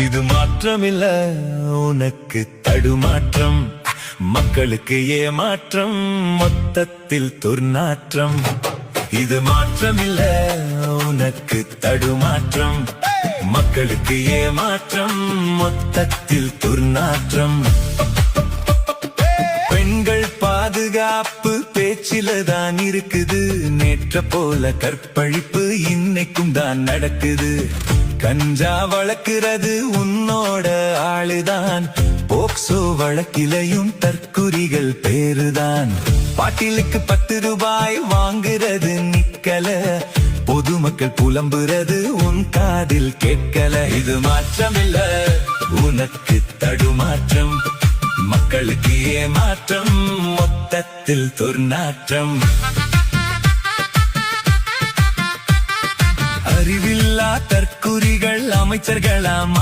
இது மாற்றமில்ல உனக்கு தடுமாற்றம், மக்களுக்கு ஏமாற்றம், மொத்தத்தில் துர்நாற்றம். இது மாற்றமில்ல உனக்கு தடுமாற்றம், மக்களுக்கு ஏமாற்றம், மொத்தத்தில் துர்நாற்றம். பெண்கள் பாதுகாப்பு பேச்சில்தான் இருக்குது, நேற்ற போல கற்பழிப்பு இன்னைக்கும் தான் நடக்குது. கஞ்சா வளர்க்கிறது உன்னோட ஆளுதான், போக்சோ வழக்கிலையும் தற்குறிகள் பேருதான். பாட்டிலுக்கு 10 ரூபாய் வாங்குறது நிக்கல, பொதுமக்கள் புலம்புறது உன் காதில் கேட்கல. இது மாற்றமில்ல உனக்கு தடுமாற்றம், மக்களுக்கு ஏமாற்றம், மொத்தத்தில் துர்நாற்றம். அறிவில்லா தற்குறிகள் அமைச்சர்களாம்